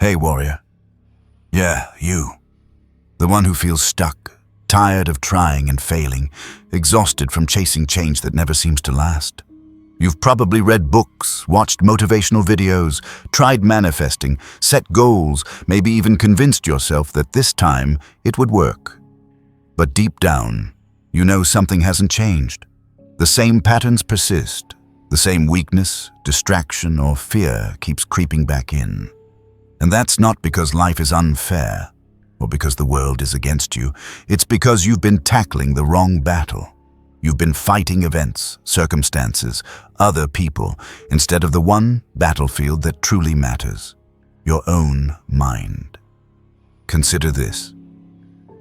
Hey, warrior. Yeah, you. The one who feels stuck, tired of trying and failing, exhausted from chasing change that never seems to last. You've probably read books, watched motivational videos, tried manifesting, set goals, maybe even convinced yourself that this time it would work. But deep down, you know something hasn't changed. The same patterns persist. The same weakness, distraction, or fear keeps creeping back in. And that's not because life is unfair, or because the world is against you. It's because you've been tackling the wrong battle. You've been fighting events, circumstances, other people, instead of the one battlefield that truly matters, your own mind. Consider this.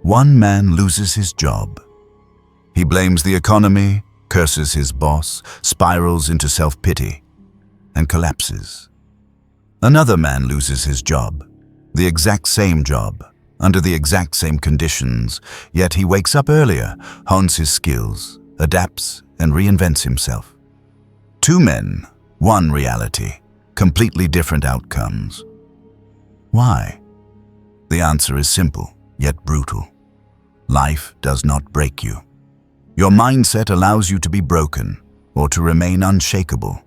One man loses his job. He blames the economy, curses his boss, spirals into self-pity, and collapses. Another man loses his job, the exact same job, under the exact same conditions, yet he wakes up earlier, hones his skills, adapts, and reinvents himself. Two men, one reality, completely different outcomes. Why? The answer is simple, yet brutal. Life does not break you. Your mindset allows you to be broken or to remain unshakable.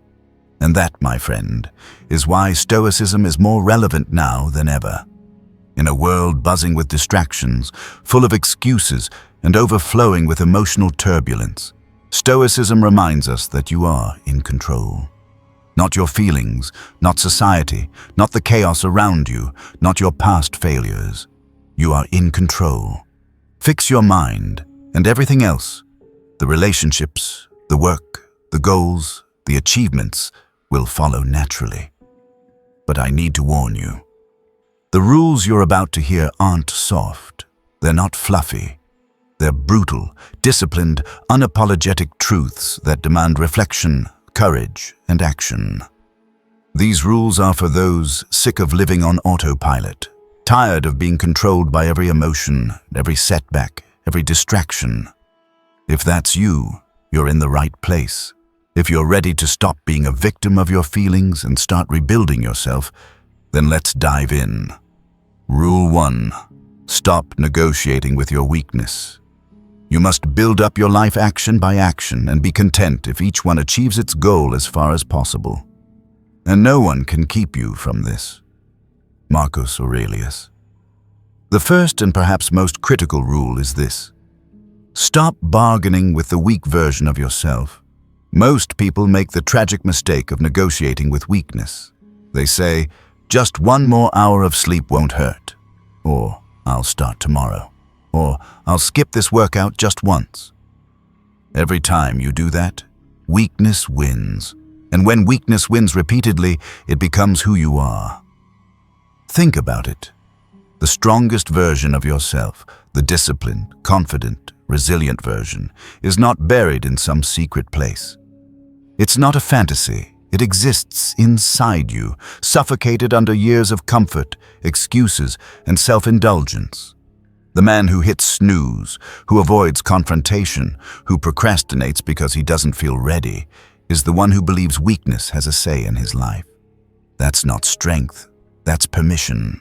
And that, my friend, is why Stoicism is more relevant now than ever. In a world buzzing with distractions, full of excuses, and overflowing with emotional turbulence, Stoicism reminds us that you are in control. Not your feelings, not society, not the chaos around you, not your past failures. You are in control. Fix your mind, and everything else, the relationships, the work, the goals, the achievements, will follow naturally. But I need to warn you. The rules you're about to hear aren't soft. They're not fluffy. They're brutal, disciplined, unapologetic truths that demand reflection, courage, and action. These rules are for those sick of living on autopilot, tired of being controlled by every emotion, every setback, every distraction. If that's you, you're in the right place. If you're ready to stop being a victim of your feelings and start rebuilding yourself, then let's dive in. Rule 1. Stop negotiating with your weakness. You must build up your life action by action and be content if each one achieves its goal as far as possible. And no one can keep you from this. Marcus Aurelius. The first and perhaps most critical rule is this. Stop bargaining with the weak version of yourself. Most people make the tragic mistake of negotiating with weakness. They say, just one more hour of sleep won't hurt. Or, I'll start tomorrow. Or, I'll skip this workout just once. Every time you do that, weakness wins. And when weakness wins repeatedly, it becomes who you are. Think about it. The strongest version of yourself, the disciplined, confident, resilient version, is not buried in some secret place. It's not a fantasy. It exists inside you, suffocated under years of comfort, excuses, and self-indulgence. The man who hits snooze, who avoids confrontation, who procrastinates because he doesn't feel ready, is the one who believes weakness has a say in his life. That's not strength. That's permission.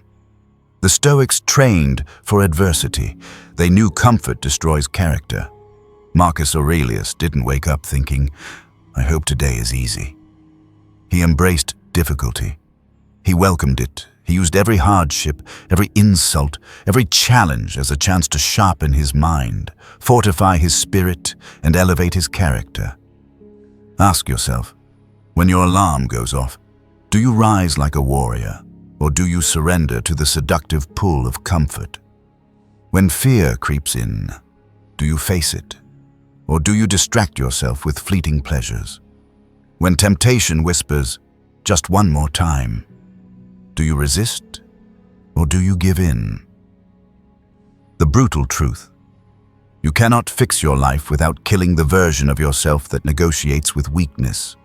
The Stoics trained for adversity. They knew comfort destroys character. Marcus Aurelius didn't wake up thinking, I hope today is easy. He embraced difficulty. He welcomed it. He used every hardship, every insult, every challenge as a chance to sharpen his mind, fortify his spirit, and elevate his character. Ask yourself, when your alarm goes off, do you rise like a warrior? Or do you surrender to the seductive pull of comfort? When fear creeps in, do you face it? Or do you distract yourself with fleeting pleasures? When temptation whispers, just one more time, do you resist? Or do you give in? The brutal truth. You cannot fix your life without killing the version of yourself that negotiates with weakness.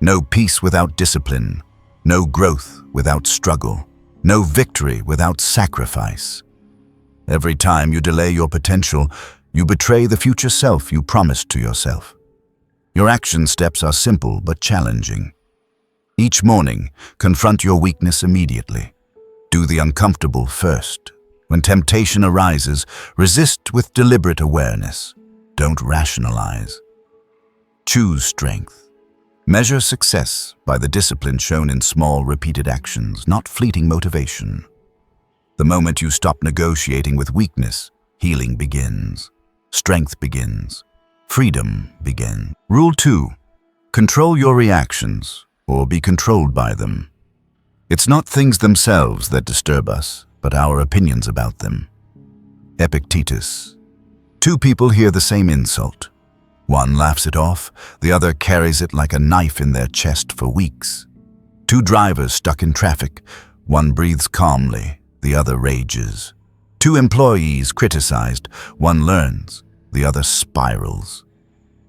No peace without discipline. No growth without struggle. No victory without sacrifice. Every time you delay your potential, you betray the future self you promised to yourself. Your action steps are simple but challenging. Each morning, confront your weakness immediately. Do the uncomfortable first. When temptation arises, resist with deliberate awareness. Don't rationalize. Choose strength. Measure success by the discipline shown in small, repeated actions, not fleeting motivation. The moment you stop negotiating with weakness, healing begins. Strength begins. Freedom begins. Rule 2. Control your reactions, or be controlled by them. It's not things themselves that disturb us, but our opinions about them. Epictetus. 2 people hear the same insult. One laughs it off, the other carries it like a knife in their chest for weeks. 2 drivers stuck in traffic. One breathes calmly, the other rages. 2 employees criticized. One learns, the other spirals.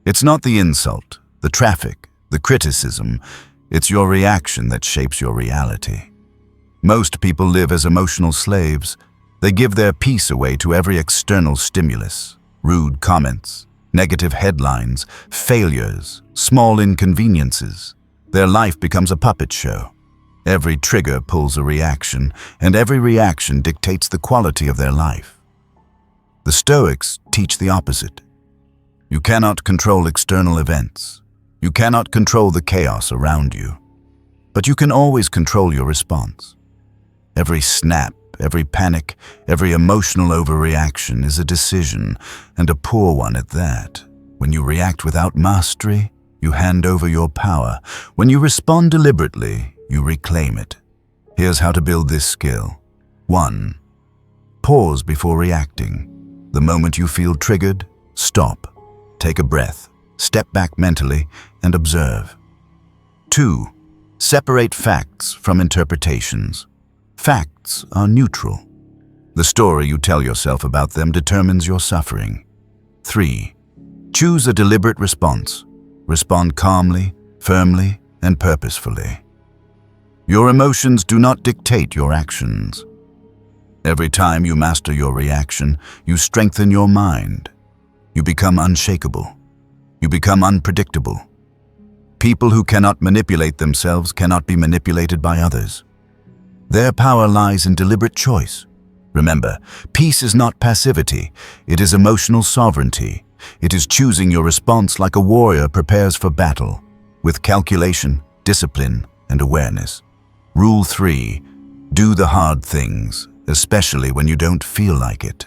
It's not the insult, the traffic, the criticism. It's your reaction that shapes your reality. Most people live as emotional slaves. They give their peace away to every external stimulus. Rude comments, negative headlines, failures, small inconveniences. Their life becomes a puppet show. Every trigger pulls a reaction, and every reaction dictates the quality of their life. The Stoics teach the opposite. You cannot control external events. You cannot control the chaos around you. But you can always control your response. Every snap, every panic, every emotional overreaction is a decision, and a poor one at that. When you react without mastery, you hand over your power. When you respond deliberately, you reclaim it. Here's how to build this skill. 1. Pause before reacting. The moment you feel triggered, stop. Take a breath, step back mentally, and observe. 2. Separate facts from interpretations. Facts are neutral. The story you tell yourself about them determines your suffering. 3. Choose a deliberate response. Respond calmly, firmly, and purposefully. Your emotions do not dictate your actions. Every time you master your reaction, you strengthen your mind. You become unshakable. You become unpredictable. People who cannot manipulate themselves cannot be manipulated by others. Their power lies in deliberate choice. Remember, peace is not passivity, it is emotional sovereignty. It is choosing your response like a warrior prepares for battle, with calculation, discipline, and awareness. Rule 3. Do the hard things, especially when you don't feel like it.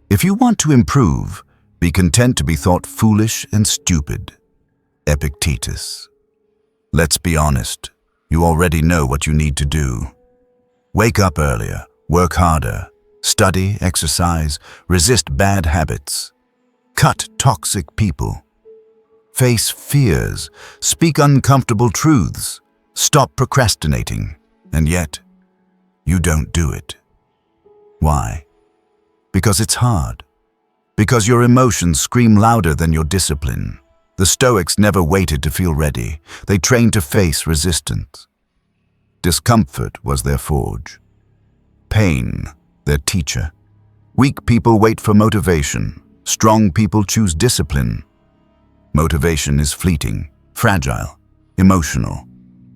If you want to improve, be content to be thought foolish and stupid. Epictetus. Let's be honest, you already know what you need to do. Wake up earlier, work harder, study, exercise, resist bad habits. Cut toxic people. Face fears, speak uncomfortable truths, stop procrastinating, and yet, you don't do it. Why? Because it's hard. Because your emotions scream louder than your discipline. The Stoics never waited to feel ready. They trained to face resistance. Discomfort was their forge. Pain, their teacher. Weak people wait for motivation. Strong people choose discipline. Motivation is fleeting, fragile, emotional.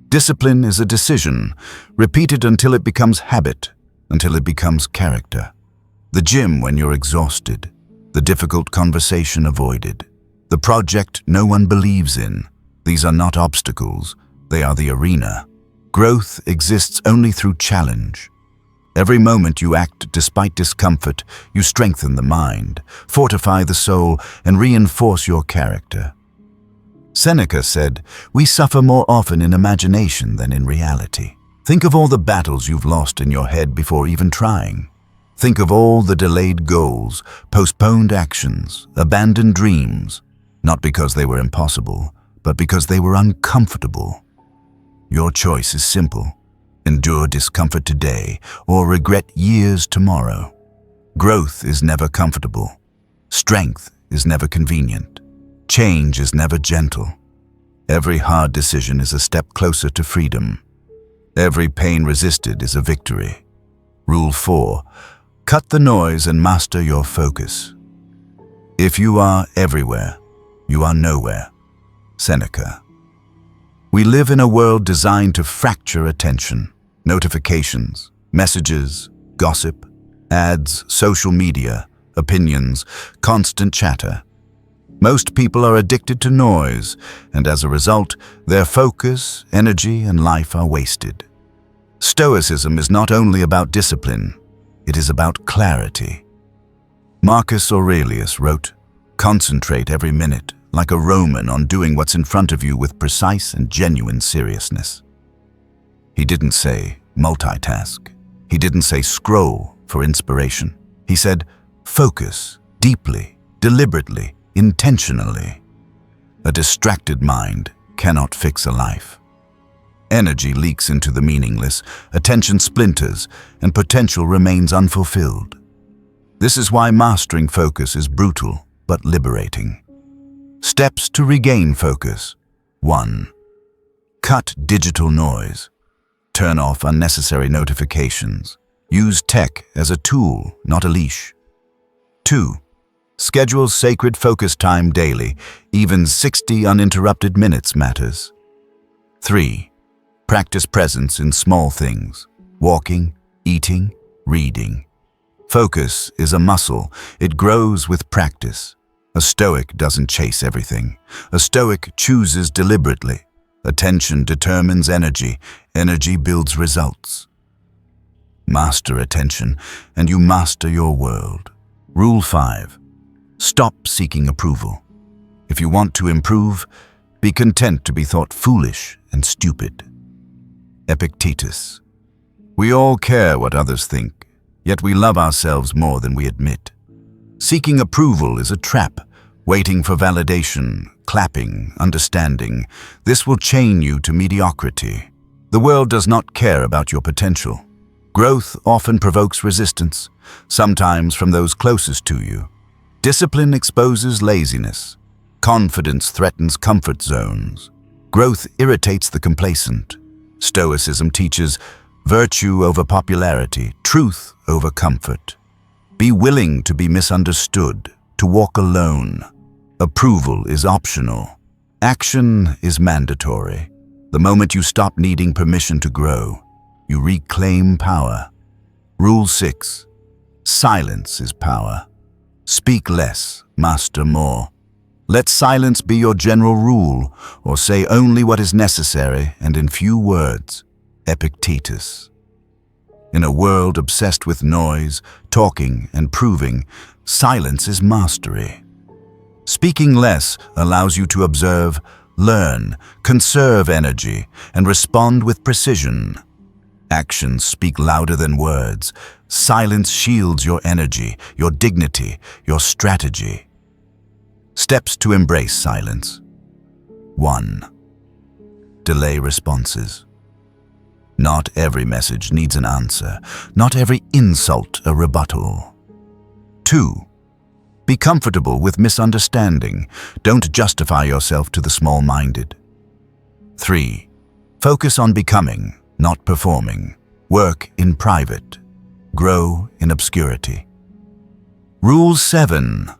Discipline is a decision, repeated until it becomes habit, until it becomes character. The gym when you're exhausted, the difficult conversation avoided, the project no one believes in. These are not obstacles, they are the arena. Growth exists only through challenge. Every moment you act despite discomfort, you strengthen the mind, fortify the soul, and reinforce your character. Seneca said, "We suffer more often in imagination than in reality." Think of all the battles you've lost in your head before even trying. Think of all the delayed goals, postponed actions, abandoned dreams, not because they were impossible, but because they were uncomfortable. Your choice is simple. Endure discomfort today or regret years tomorrow. Growth is never comfortable. Strength is never convenient. Change is never gentle. Every hard decision is a step closer to freedom. Every pain resisted is a victory. Rule 4. Cut the noise and master your focus. If you are everywhere, you are nowhere. Seneca. We live in a world designed to fracture attention. Notifications, Messages, gossip, ads, social media, opinions, constant chatter. Most people are addicted to noise, and as a result, their focus, energy, and life are wasted. Stoicism is not only about discipline, it is about clarity. Marcus Aurelius wrote, "Concentrate every minute, like a Roman, on doing what's in front of you with precise and genuine seriousness." He didn't say multitask. He didn't say scroll for inspiration. He said focus deeply, deliberately, intentionally. A distracted mind cannot fix a life. Energy leaks into the meaningless, attention splinters, and potential remains unfulfilled. This is why mastering focus is brutal but liberating. Steps to regain focus. 1. Cut digital noise. Turn off unnecessary notifications. Use tech as a tool, not a leash. 2. Schedule sacred focus time daily. Even 60 uninterrupted minutes matters. 3. Practice presence in small things. Walking, eating, reading. Focus is a muscle. It grows with practice. A Stoic doesn't chase everything. A Stoic chooses deliberately. Attention determines energy. Energy builds results. Master attention, and you master your world. Rule 5. Stop seeking approval. If you want to improve, be content to be thought foolish and stupid. Epictetus. We all care what others think, yet we love ourselves more than we admit. Seeking approval is a trap, waiting for validation, clapping, understanding. This will chain you to mediocrity. The world does not care about your potential. Growth often provokes resistance, sometimes from those closest to you. Discipline exposes laziness. Confidence threatens comfort zones. Growth irritates the complacent. Stoicism teaches virtue over popularity, truth over comfort. Be willing to be misunderstood, to walk alone. Approval is optional. Action is mandatory. The moment you stop needing permission to grow, you reclaim power. Rule 6. Silence is power. Speak less, master more. Let silence be your general rule, or say only what is necessary and in few words. Epictetus. In a world obsessed with noise, talking, and proving, silence is mastery. Speaking less allows you to observe, learn, conserve energy, and respond with precision. Actions speak louder than words. Silence shields your energy, your dignity, your strategy. Steps to embrace silence. 1. Delay responses. Not every message needs an answer. Not every insult a rebuttal. 2. Be comfortable with misunderstanding. Don't justify yourself to the small-minded. 3. Focus on becoming, not performing. Work in private. Grow in obscurity. Rule 7.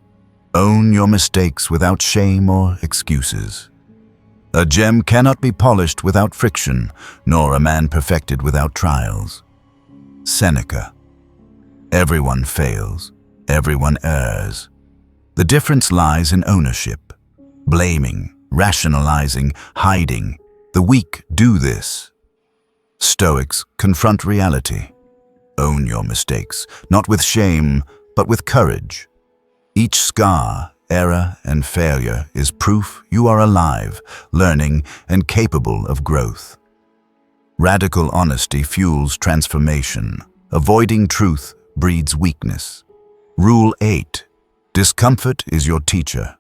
Own your mistakes without shame or excuses. A gem cannot be polished without friction, nor a man perfected without trials. Seneca. Everyone fails. Everyone errs. The difference lies in ownership. Blaming, rationalizing, hiding. The weak do this. Stoics confront reality. Own your mistakes, not with shame, but with courage. Each scar, error, and failure is proof you are alive, learning, and capable of growth. Radical honesty fuels transformation. Avoiding truth breeds weakness. Rule 8. Discomfort is your teacher.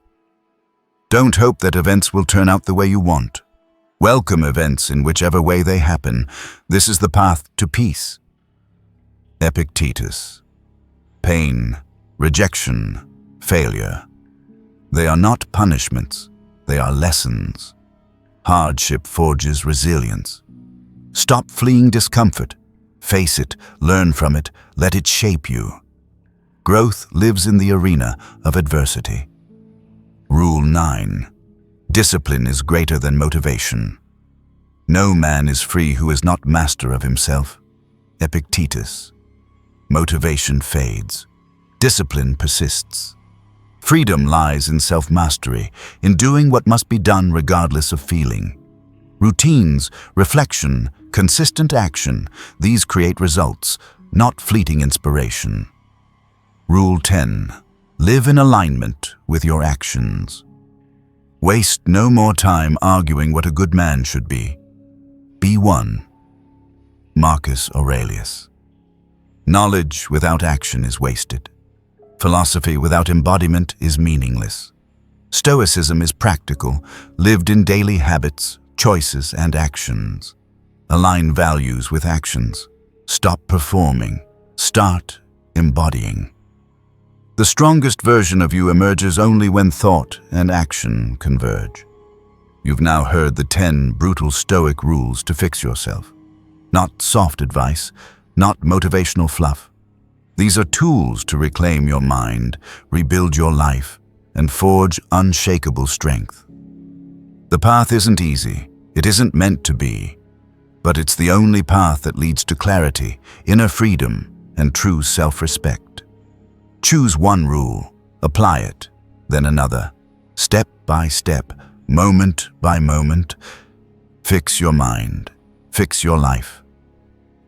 Don't hope that events will turn out the way you want. Welcome events in whichever way they happen. This is the path to peace. Epictetus. Pain, rejection, failure. They are not punishments, they are lessons. Hardship forges resilience. Stop fleeing discomfort. Face it, learn from it, let it shape you. Growth lives in the arena of adversity. Rule 9. Discipline is greater than motivation. No man is free who is not master of himself. Epictetus. Motivation fades. Discipline persists. Freedom lies in self-mastery, in doing what must be done regardless of feeling. Routines, reflection, consistent action, these create results, not fleeting inspiration. Rule 10. Live in alignment with your actions. Waste no more time arguing what a good man should be. Be one. Marcus Aurelius. Knowledge without action is wasted. Philosophy without embodiment is meaningless. Stoicism is practical, lived in daily habits, choices, and actions. Align values with actions. Stop performing. Start embodying. The strongest version of you emerges only when thought and action converge. You've now heard the 10 brutal Stoic rules to fix yourself. Not soft advice, not motivational fluff. These are tools to reclaim your mind, rebuild your life, and forge unshakable strength. The path isn't easy, it isn't meant to be, but it's the only path that leads to clarity, inner freedom, and true self-respect. Choose one rule, apply it, then another, step by step, moment by moment. Fix your mind, fix your life.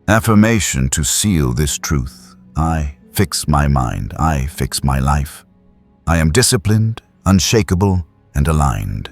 Affirmation to seal this truth. I fix my mind, I fix my life. I am disciplined, unshakable, and aligned.